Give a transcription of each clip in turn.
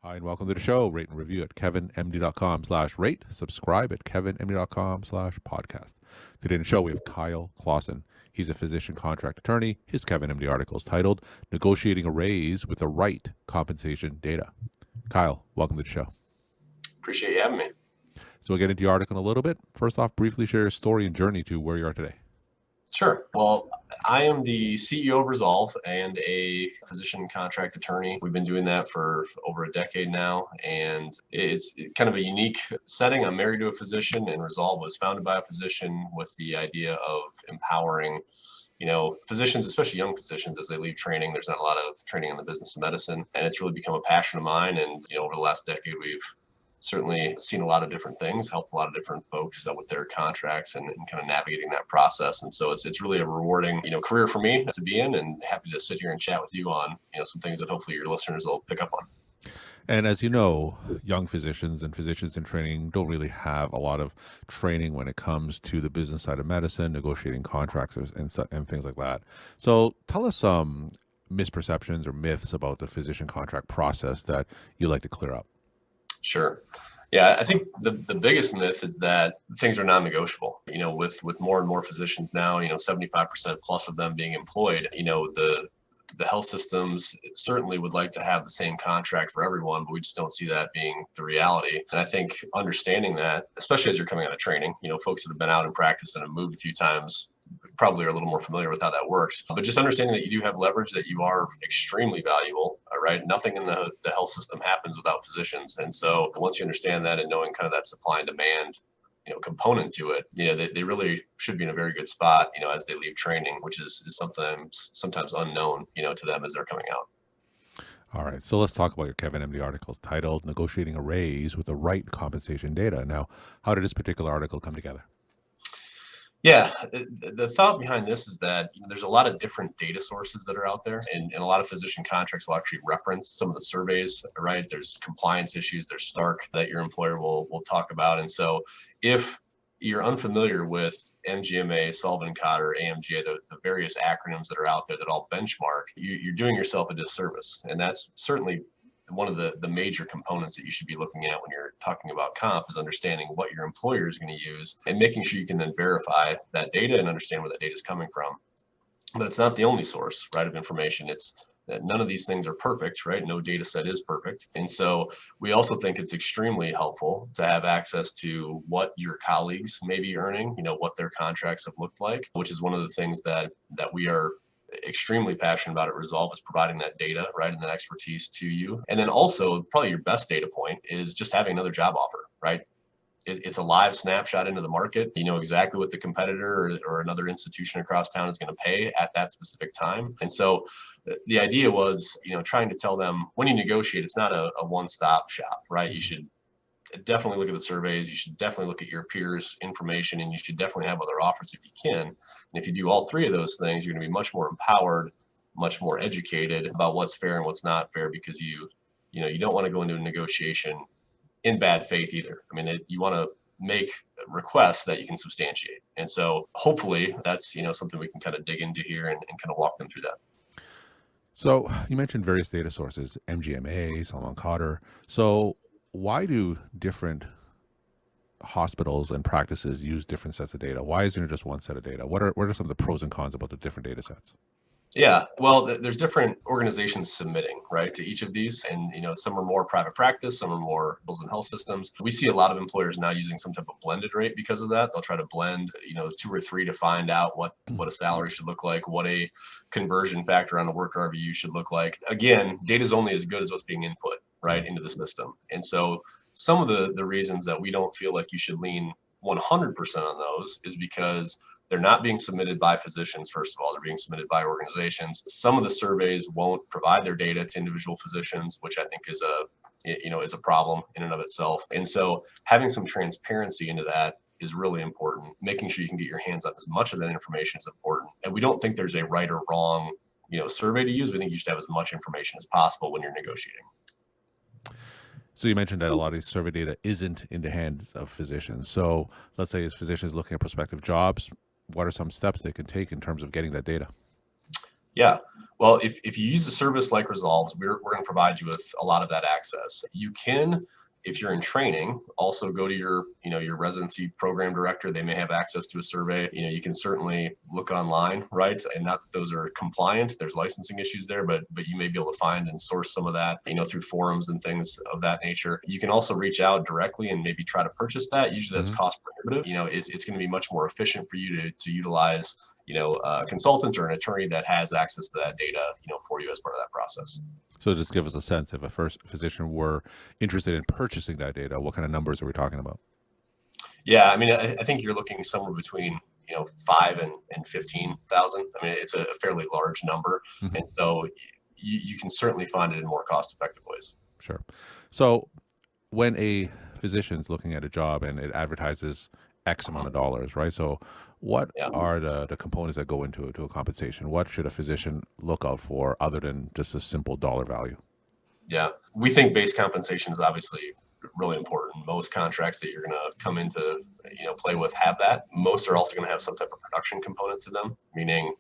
Hi, and welcome to the show. Rate and review at kevinmd.com/rate. Subscribe at kevinmd.com/podcast. Today in the show, we have Kyle Clausen. He's a physician contract attorney. His Kevin MD article is titled Negotiating a Raise with the Right Compensation Data. Kyle, welcome to the show. Appreciate you having me. So we'll get into your article in a little bit. First off, briefly share your story and journey to where you are today. Sure. Well, I am the CEO of Resolve and a physician contract attorney. We've been doing that for over a decade now, and it's kind of a unique setting. I'm married to a physician, and Resolve was founded by a physician with the idea of empowering physicians, especially young physicians, as they leave training. There's not a lot of training in the business of medicine, and it's really become a passion of mine. And over the last decade, we've certainly seen a lot of different things, helped a lot of different folks with their contracts and kind of navigating that process. And so it's really a rewarding, career for me to be in, and happy to sit here and chat with you on, some things that hopefully your listeners will pick up on. And as you know, young physicians and physicians in training don't really have a lot of training when it comes to the business side of medicine, negotiating contracts and things like that. So tell us some misperceptions or myths about the physician contract process that you'd like to clear up. Sure. Yeah, I think the biggest myth is that things are non-negotiable. With more and more physicians now, 75% plus of them being employed, the health systems certainly would like to have the same contract for everyone, but we just don't see that being the reality. And I think understanding that, especially as you're coming out of training, folks that have been out in practice and have moved a few times probably are a little more familiar with how that works. But just understanding that you do have leverage, that you are extremely valuable, right? Nothing in the health system happens without physicians. And so once you understand that and knowing kind of that supply and demand component to it, they really should be in a very good spot, as they leave training, which is sometimes unknown, to them as they're coming out. All right, so let's talk about your Kevin MD article titled Negotiating a Raise with the Right Compensation Data. Now, how did this particular article come together? Yeah, the thought behind this is that there's a lot of different data sources that are out there, and a lot of physician contracts will actually reference some of the surveys, right? There's compliance issues, there's Stark that your employer will talk about. And so if you're unfamiliar with MGMA, Sullivan-Cotter, AMGA, the various acronyms that are out there that all benchmark, you're doing yourself a disservice. And that's certainly one of the major components that you should be looking at when you're talking about comp, is understanding what your employer is going to use and making sure you can then verify that data and understand where that data is coming from. But it's not the only source, right, of information. It's none of these things are perfect, right? No data set is perfect. And so we also think it's extremely helpful to have access to what your colleagues may be earning, what their contracts have looked like, which is one of the things that we are extremely passionate about at Resolve, is providing that data, right, and that expertise to you. And then also probably your best data point is just having another job offer, right? It's a live snapshot into the market. You know exactly what the competitor or another institution across town is going to pay at that specific time. And so the idea was, trying to tell them when you negotiate, it's not a one-stop shop, right? You should definitely look at the surveys. You should definitely look at your peers' information, and you should definitely have other offers if you can. And if you do all three of those things, you're going to be much more empowered, much more educated about what's fair and what's not fair, because you don't want to go into a negotiation in bad faith either. I mean, you want to make requests that you can substantiate. And so hopefully that's, something we can kind of dig into here and kind of walk them through that. So you mentioned various data sources, MGMA, Sullivan-Cotter. So why do different hospitals and practices use different sets of data? Why isn't there just one set of data? What are some of the pros and cons about the different data sets? Yeah, well, there's different organizations submitting, right, to each of these. And, some are more private practice, some are more bills and health systems. We see a lot of employers now using some type of blended rate because of that. They'll try to blend, two or three to find out what a salary should look like, what a conversion factor on a work RVU should look like. Again, data is only as good as what's being input, right, into the system. And so some of the reasons that we don't feel like you should lean 100% on those is because they're not being submitted by physicians. First of all, they're being submitted by organizations. Some of the surveys won't provide their data to individual physicians, which I think is a problem in and of itself. And so having some transparency into that is really important. Making sure you can get your hands on as much of that information is important. And we don't think there's a right or wrong, survey to use. We think you should have as much information as possible when you're negotiating. So you mentioned that a lot of these survey data isn't in the hands of physicians. So let's say as physicians looking at prospective jobs, what are some steps they can take in terms of getting that data? Yeah. Well, if you use a service like Resolves, we're going to provide you with a lot of that access. You can, if you're in training, also go to your residency program director. They may have access to a survey. You can certainly look online, right? And not that those are compliant. There's licensing issues there, but you may be able to find and source some of that, through forums and things of that nature. You can also reach out directly and maybe try to purchase that. Usually that's Hmm. cost prohibitive. It's going to be much more efficient for you to utilize a consultant or an attorney that has access to that data, for you as part of that process. So just give us a sense, if a first physician were interested in purchasing that data, what kind of numbers are we talking about? Yeah, I mean, I think you're looking somewhere between 5 and 15,000. I mean, it's a fairly large number, Hmm. and so you can certainly find it in more cost-effective ways. Sure. So when a physician's looking at a job and it advertises X amount of dollars, right? So what Yeah. are the components that go into a compensation? What should a physician look out for other than just a simple dollar value? Yeah, we think base compensation is obviously really important. Most contracts that you're going to come into, play with have that. Most are also going to have some type of production component to them, meaning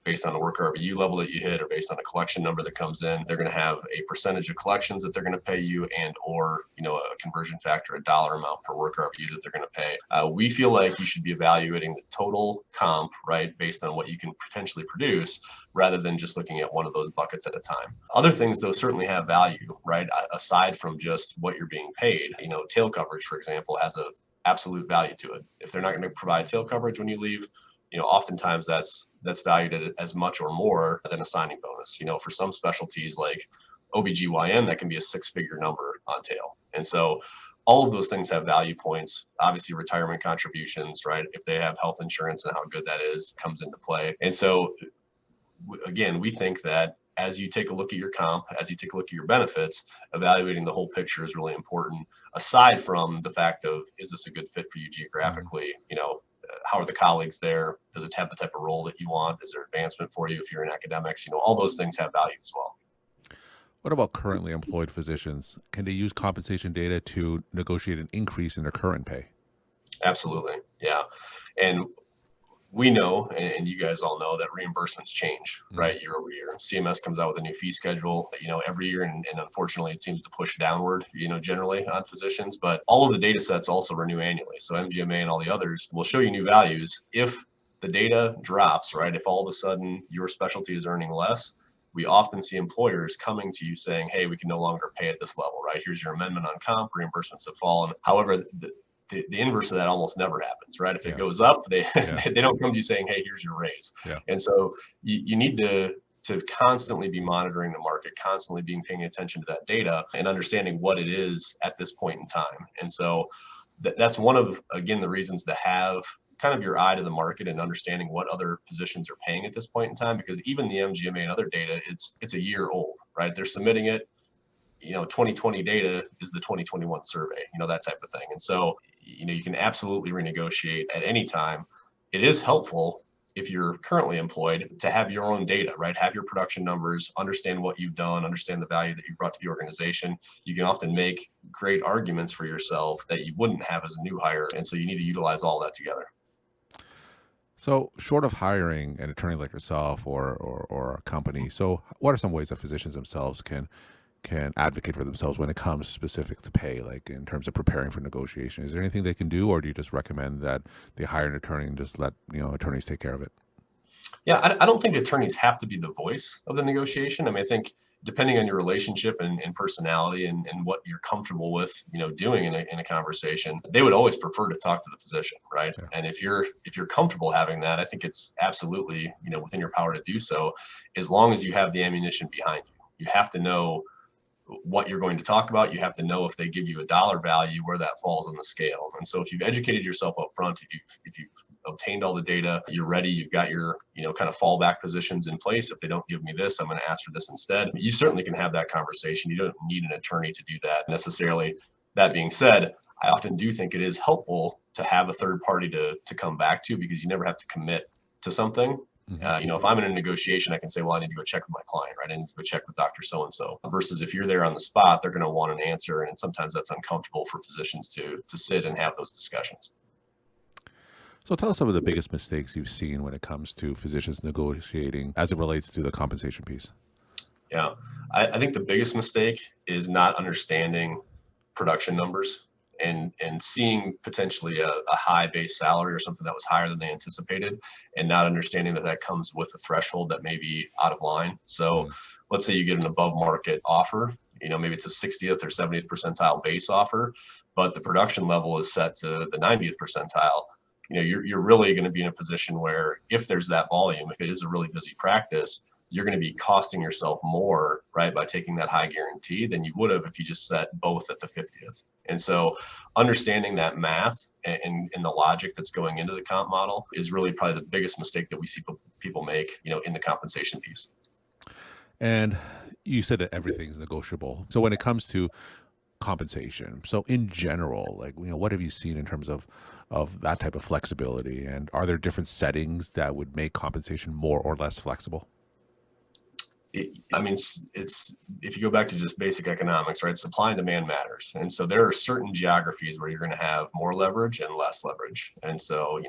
based on the work RVU level that you hit or based on a collection number that comes in, they're going to have a percentage of collections that they're going to pay you and or a conversion factor, a dollar amount per work RVU that they're going to pay. We feel like you should be evaluating the total comp, right, based on what you can potentially produce rather than just looking at one of those buckets at a time. Other things, though, certainly have value, right, aside from just what you're being paid. Tail coverage, for example, has a absolute value to it. If they're not going to provide tail coverage when you leave, oftentimes that's valued at as much or more than a signing bonus. For some specialties like OBGYN, that can be a six-figure number on tail. And so all of those things have value points. Obviously, retirement contributions, right? If they have health insurance and how good that is comes into play. And so again, we think that as you take a look at your comp, as you take a look at your benefits, evaluating the whole picture is really important. Aside from the fact of, is this a good fit for you Mhm. geographically? How are the colleagues there? Does it have the type of role that you want? Is there advancement for you if you're in academics? All those things have value as well. What about currently employed physicians? Can they use compensation data to negotiate an increase in their current pay? Absolutely. Yeah. And we know, and you guys all know, that reimbursements change, Mm. right, year over year. CMS comes out with a new fee schedule, every year, and unfortunately, it seems to push downward, generally on physicians. But all of the data sets also renew annually. So MGMA and all the others will show you new values. If the data drops, right, if all of a sudden your specialty is earning less, we often see employers coming to you saying, hey, we can no longer pay at this level, right? Here's your amendment on comp, reimbursements have fallen. However, the inverse of that almost never happens, right? If it Yeah. goes up, they Yeah. they don't come to you saying, "Hey, here's your raise." Yeah. And so you need to constantly be monitoring the market, constantly being paying attention to that data and understanding what it is at this point in time. And so that's one of, again, the reasons to have kind of your eye to the market and understanding what other positions are paying at this point in time, because even the MGMA and other data, it's a year old, right? They're submitting it, 2020 data is the 2021 survey, that type of thing. And so, you can absolutely renegotiate at any time. It is helpful if you're currently employed to have your own data, right? Have your production numbers, understand what you've done, understand the value that you brought to the organization. You can often make great arguments for yourself that you wouldn't have as a new hire. And so you need to utilize all that together. So, short of hiring an attorney like yourself or a company, so what are some ways that physicians themselves can advocate for themselves when it comes specific to pay, like in terms of preparing for negotiation? Is there anything they can do, or do you just recommend that they hire an attorney and just let attorneys take care of it? Yeah, I don't think attorneys have to be the voice of the negotiation. I mean, I think depending on your relationship and personality and what you're comfortable with, doing in a conversation, they would always prefer to talk to the physician, right? Yeah. And if you're comfortable having that, I think it's absolutely, within your power to do so, as long as you have the ammunition behind you. You have to know what you're going to talk about. You have to know if they give you a dollar value, where that falls on the scale. And so if you've educated yourself up front, if you've obtained all the data, you're ready, you've got your, kind of fallback positions in place. If they don't give me this, I'm going to ask for this instead. You certainly can have that conversation. You don't need an attorney to do that necessarily. That being said, I often do think it is helpful to have a third party to come back to, because you never have to commit to something. Hmm. If I'm in a negotiation, I can say, well, I need to go check with my client, right? I need to go check with Dr. So-and-so. Versus if you're there on the spot, they're going to want an answer. And sometimes that's uncomfortable for physicians to sit and have those discussions. So tell us some of the biggest mistakes you've seen when it comes to physicians negotiating as it relates to the compensation piece. Yeah, I think the biggest mistake is not understanding production numbers and seeing potentially a high base salary or something that was higher than they anticipated, and not understanding that that comes with a threshold that may be out of line. So Mm. let's say you get an above market offer, maybe it's a 60th or 70th percentile base offer, but the production level is set to the 90th percentile. You're really going to be in a position where if there's that volume, if it is a really busy practice, you're going to be costing yourself more, right, by taking that high guarantee than you would have if you just set both at the 50th. And so understanding that math and the logic that's going into the comp model is really probably the biggest mistake that we see people make, in the compensation piece. And you said that everything's negotiable. So when it comes to compensation, so in general, like, what have you seen in terms of that type of flexibility? And are there different settings that would make compensation more or less flexible? It's if you go back to just basic economics, right? Supply and demand matters, and so there are certain geographies where you're going to have more leverage and less leverage. And so,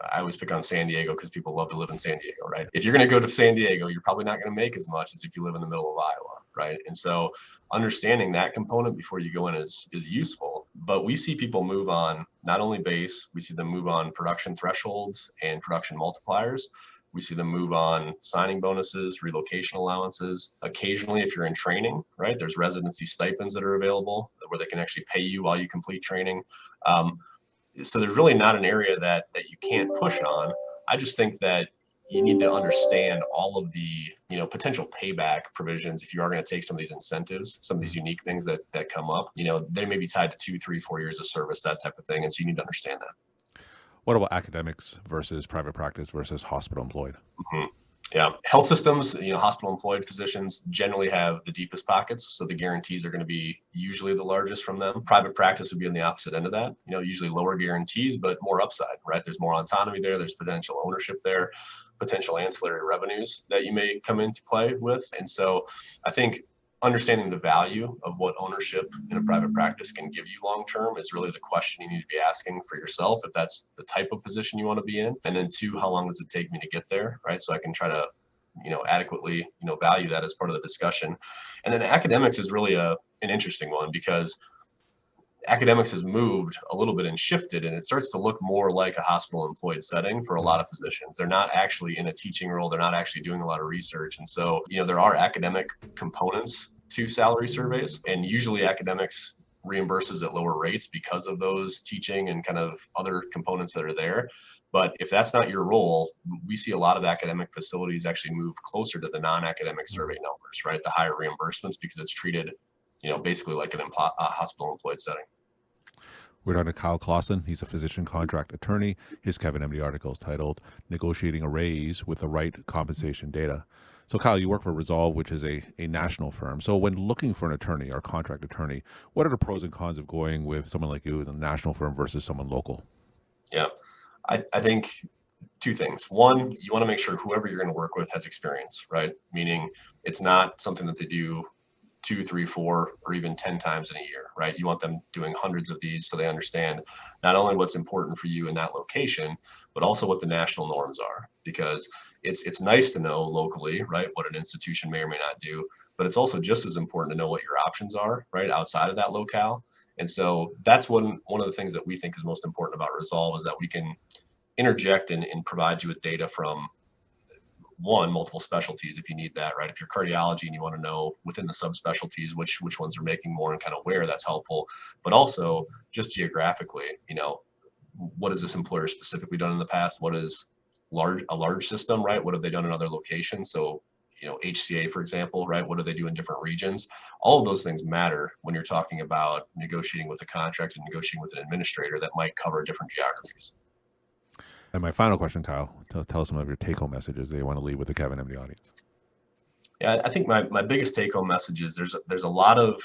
I always pick on San Diego because people love to live in San Diego, right? If you're going to go to San Diego, you're probably not going to make as much as if you live in the middle of Iowa, right? And so understanding that component before you go in is useful. But we see people move on not only base, we see them move on production thresholds and production multipliers. We see them move on signing bonuses, relocation allowances. Occasionally, if you're in training, right, there's residency stipends that are available where they can actually pay you while you complete training. So there's really not an area that you can't push on. I just think that you need to understand all of the potential payback provisions if you are going to take some of these incentives, some of these unique things that come up. They may be tied to 2, 3, 4 years of service, that type of thing, and so you need to understand that. What about academics versus private practice versus hospital employed? Mhm. Yeah, health systems, hospital employed physicians generally have the deepest pockets, so the guarantees are going to be usually the largest from them. Private practice would be on the opposite end of that, usually lower guarantees, but more upside, right? There's more autonomy there, there's potential ownership there, potential ancillary revenues that you may come into play with. And so I think understanding the value of what ownership in a private practice can give you long term is really the question you need to be asking for yourself, if that's the type of position you want to be in. And then two, how long does it take me to get there, right? So I can try to adequately value that as part of the discussion. And then academics is really an interesting one, because academics has moved a little bit and shifted, and it starts to look more like a hospital employed setting for a lot of physicians. They're not actually in a teaching role. They're not actually doing a lot of research. And so, there are academic components to salary surveys, and usually academics reimburses at lower rates because of those teaching and kind of other components that are there. But if that's not your role, we see a lot of academic facilities actually move closer to the non-academic survey numbers, right? The higher reimbursements, because it's treated, basically like a hospital employed setting. We're talking to Kyle Clausen. He's a physician contract attorney. His Kevin MD article is titled Negotiating a Raise with the Right Compensation Data. So, Kyle, you work for Resolve, which is a national firm. So when looking for an attorney or contract attorney, what are the pros and cons of going with someone like you, the national firm, versus someone local? Yeah, I think two things. One, you want to make sure whoever you're going to work with has experience, right? Meaning it's not something that they do 2, 3, 4, or even 10 times in a year, right? You want them doing hundreds of these so they understand not only what's important for you in that location, but also what the national norms are. Because it's nice to know locally, right, what an institution may or may not do, but it's also just as important to know what your options are, right, outside of that locale. And so that's one of the things that we think is most important about Resolve, is that we can interject and provide you with data from multiple specialties if you need that, right? If you're cardiology and you want to know within the subspecialties which ones are making more and kind of where, that's helpful. But also just geographically, what has this employer specifically done in the past? What is a large system, right? What have they done in other locations? So, HCA, for example, right? What do they do in different regions? All of those things matter when you're talking about negotiating with a contract and negotiating with an administrator that might cover different geographies. And my final question, Kyle, tell us some of your take-home messages that you want to leave with the Kevin MD audience. Yeah, I think my biggest take-home message is there's a lot of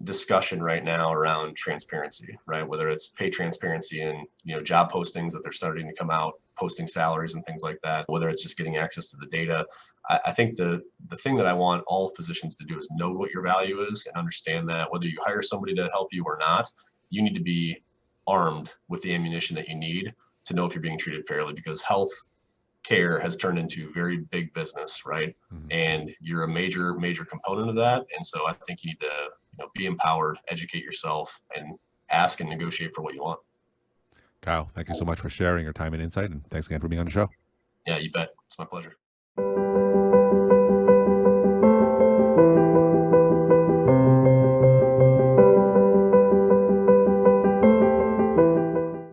discussion right now around transparency, right? Whether it's pay transparency and job postings that they're starting to come out, posting salaries and things like that, whether it's just getting access to the data. I think the thing that I want all physicians to do is know what your value is and understand that whether you hire somebody to help you or not, you need to be armed with the ammunition that you need to know if you're being treated fairly, because health care has turned into very big business, right? Mhm. And you're a major component of that. And so I think you need to be empowered, educate yourself, and ask and negotiate for what you want. Kyle, thank you so much for sharing your time and insight, and thanks again for being on the show. Yeah, you bet. It's my pleasure.